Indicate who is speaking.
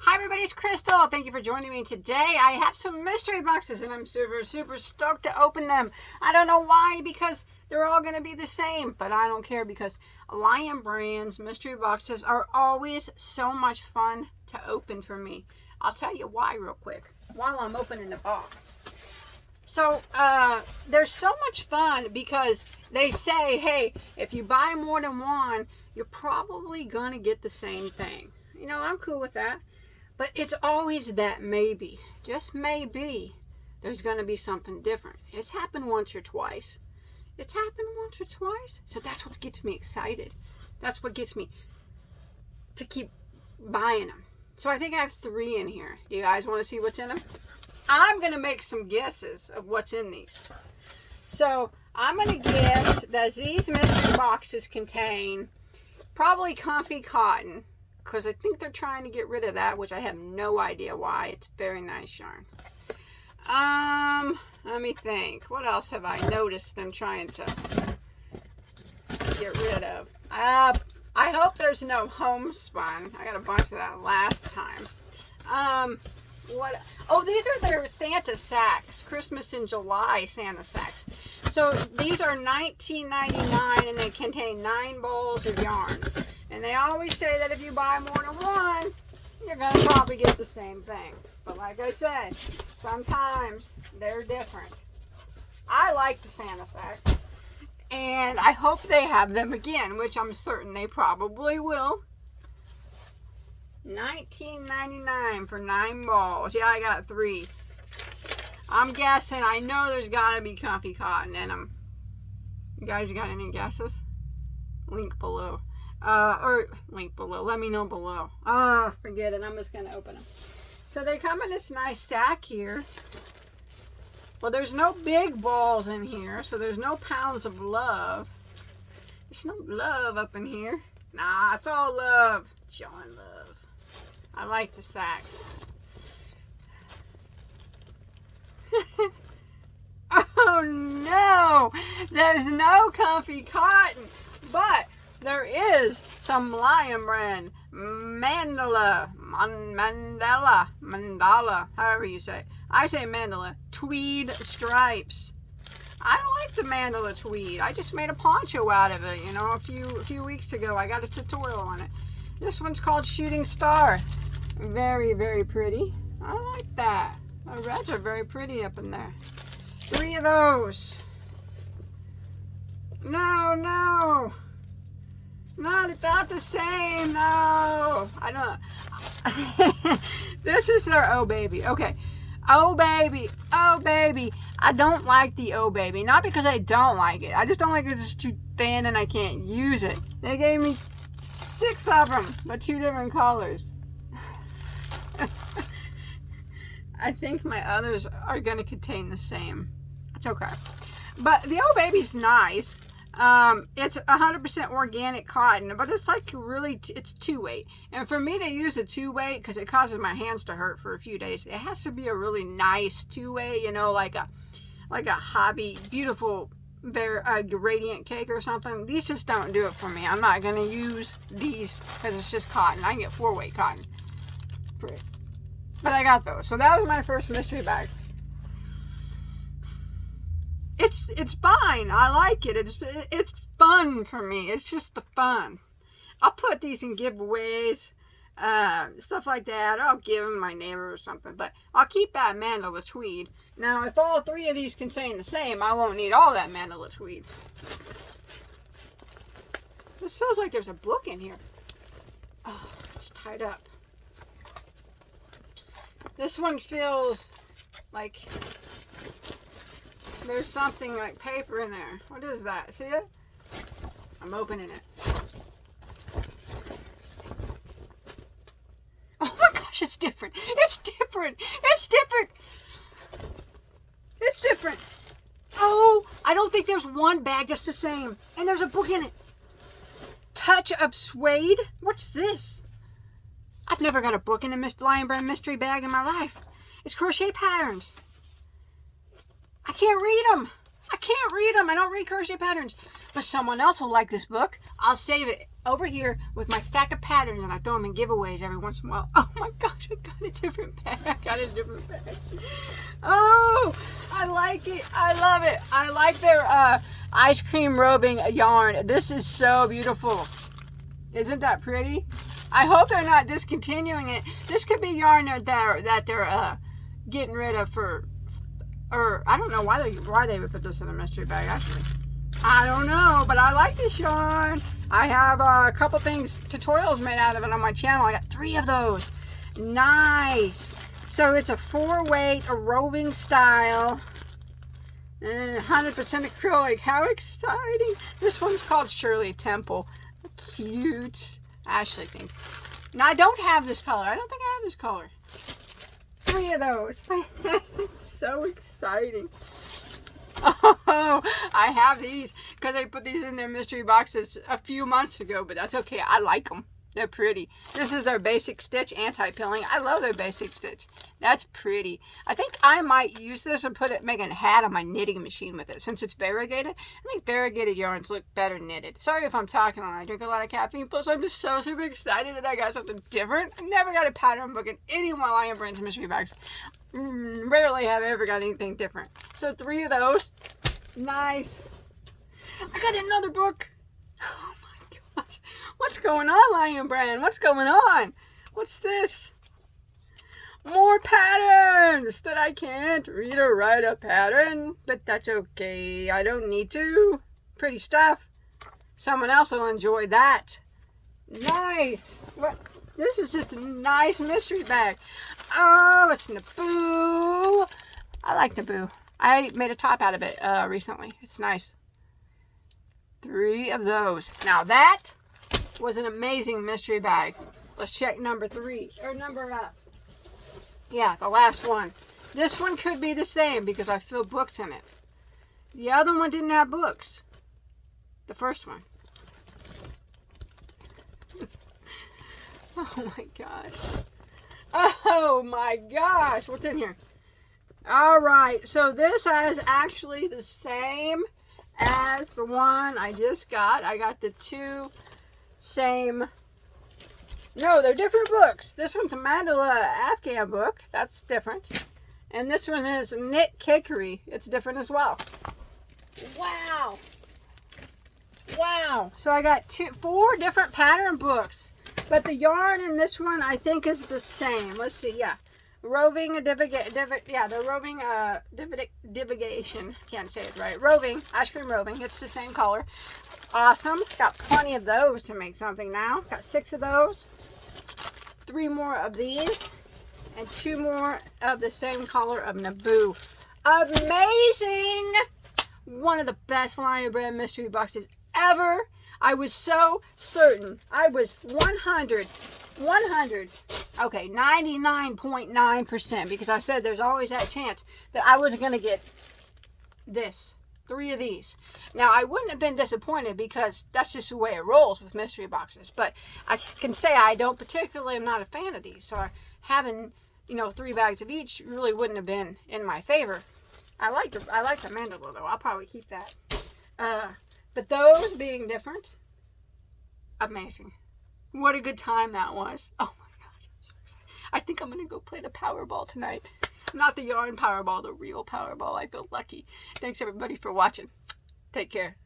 Speaker 1: Hi everybody, it's Crystal. Thank you for joining me today. I have some mystery boxes and I'm super stoked to open them. I don't know why, because they're all going to be the same, but I don't care because Lionbrand's mystery boxes are always so much fun to open for me. I'll tell you why real quick while I'm opening the box. So they're so much fun because they say, hey, if you buy more than one, you're probably going to get the same thing. You know, I'm cool with that. But it's always that maybe, just maybe, there's going to be something different. It's happened once or twice. It's happened once or twice. So that's what gets me excited. That's what gets me to keep buying them. So I think I have 3 in here. Do you guys want to see what's in them? I'm going to make some guesses of what's in these. So I'm going to guess that these mystery boxes contain probably comfy cotton, because I think they're trying to get rid of that, which I have no idea why. It's very nice yarn. Let me think. What else have I noticed them trying to get rid of? I hope there's no homespun. I got a bunch of that last time. What? Oh, these are their Santa sacks. Christmas in July Santa sacks. So these are $19.99 and they contain 9 balls of yarn. And they always say that if you buy more than one, you're going to probably get the same thing. But like I said, sometimes they're different. I like the Santa sack. And I hope they have them again, which I'm certain they probably will. $19.99 for 9 balls. Yeah, I got 3. I'm guessing. I know there's got to be comfy cotton in them. You guys got any guesses? Link below. Or link below. Let me know below. Forget it. I'm just going to open them. So they come in this nice stack here. Well, there's no big balls in here, so there's no pounds of love. There's no love up in here. Nah, it's all love. John love. I like the sacks. Oh no! There's no comfy cotton, but there is some Lionbrand mandala, however you say it. I say mandala, tweed stripes. I like the mandala tweed. I just made a poncho out of it, you know, a few weeks ago. I got a tutorial on it. This one's called Shooting Star. Very pretty. I like that. The reds are very pretty up in there. 3 of those. No. Not about the same. No. I don't. This is their Oh Baby. Okay. Oh Baby. I don't like the Oh Baby. Not because I don't like it. I just don't like it. It's too thin and I can't use it. They gave me 6 of them, but 2 different colors. I think my others are going to contain the same. It's okay. But the Oh Baby's nice. It's 100% organic cotton, but it's like really, it's 2-weight. And for me to use a 2-weight, because it causes my hands to hurt for a few days, it has to be a really nice 2-weight, you know, like a hobby, beautiful, radiant cake or something. These just don't do it for me. I'm not going to use these because it's just cotton. I can get 4-weight cotton. But I got those. So that was my first mystery bag. It's fine. I like it. It's fun for me. It's just the fun. I'll put these in giveaways, stuff like that. I'll give them to my neighbor or something. But I'll keep that mandala tweed. Now, if all 3 of these contain the same, I won't need all that mandala tweed. This feels like there's a book in here. Oh, it's tied up. This one feels like there's something like paper in there. What is that? See it? I'm opening it. Oh my gosh, it's different. It's different. Oh, I don't think there's one bag that's the same. And there's a book in it. Touch of Suede? What's this? I've never got a book in a Lionbrand mystery bag in my life. It's crochet patterns. I can't read them. I don't read crochet patterns. But someone else will like this book. I'll save it over here with my stack of patterns, and I throw them in giveaways every once in a while. Oh my gosh, I got a different bag. I got a different bag. Oh, I like it. I love it. I like their ice cream roving yarn. This is so beautiful. Isn't that pretty? I hope they're not discontinuing it. This could be yarn that they're getting rid of or I don't know why they would put this in a mystery bag, actually. I don't know, but I like this yarn. I have a couple tutorials made out of it on my channel. I got 3 of those. Nice. So it's a 4-weight, a roving style, and 100% acrylic. How exciting. This one's called Shirley Temple. Cute. I actually think. Now, I don't have this color. I don't think I have this color. 3 of those. So exciting. Oh, I have these because I put these in their mystery boxes a few months ago, but that's okay. I like them. They're pretty. This is their basic stitch anti-pilling. I love their basic stitch. That's pretty. I think I might use this and make a hat on my knitting machine with it. Since it's variegated, I think variegated yarns look better knitted. Sorry if I'm talking a lot. I drink a lot of caffeine. Plus, I'm just so super excited that I got something different. I never got a pattern book in any of my Lionbrand's mystery bags. Rarely have I ever got anything different. So 3 of those. Nice. I got another book. Oh my gosh. What's going on, Lionbrand? What's going on? What's this? More patterns that I can't read or write a pattern, but that's okay. I don't need to. Pretty stuff. Someone else will enjoy that. Nice. What? This is just a nice mystery bag. Oh, it's Naboo. I like Naboo. I made a top out of it recently. It's nice. 3 of those. Now that was an amazing mystery bag. Let's check number 3. Or yeah, the last one. This one could be the same because I filled books in it. The other one didn't have books. The first one. Oh my gosh. Oh my gosh. What's in here? Alright, so this is actually the same as the one I just got. I got the 2 same. No, they're different books. This one's a Mandala Afghan book. That's different. And this one is Knit Kickery. It's different as well. Wow. Wow. So I got 4 different pattern books. But the yarn in this one, I think, is the same. Let's see. Yeah. Roving, the roving, divigation. Can't say it right. Roving, ice cream roving. It's the same color. Awesome. Got plenty of those to make something now. Got 6 of those. 3 more of these. And 2 more of the same color of Naboo. Amazing! One of the best Lionbrand mystery boxes ever. I was so certain. I was 99.9%, because I said there's always that chance that I wasn't going to get this. 3 of these. Now, I wouldn't have been disappointed because that's just the way it rolls with mystery boxes. But I can say I don't particularly am not a fan of these. So having, 3 bags of each really wouldn't have been in my favor. I like the mandala though. I'll probably keep that. But those being different, amazing. What a good time that was. Oh my gosh, I'm so excited. I think I'm going to go play the Powerball tonight. Not the yarn Powerball, the real Powerball. I feel lucky. Thanks everybody for watching. Take care.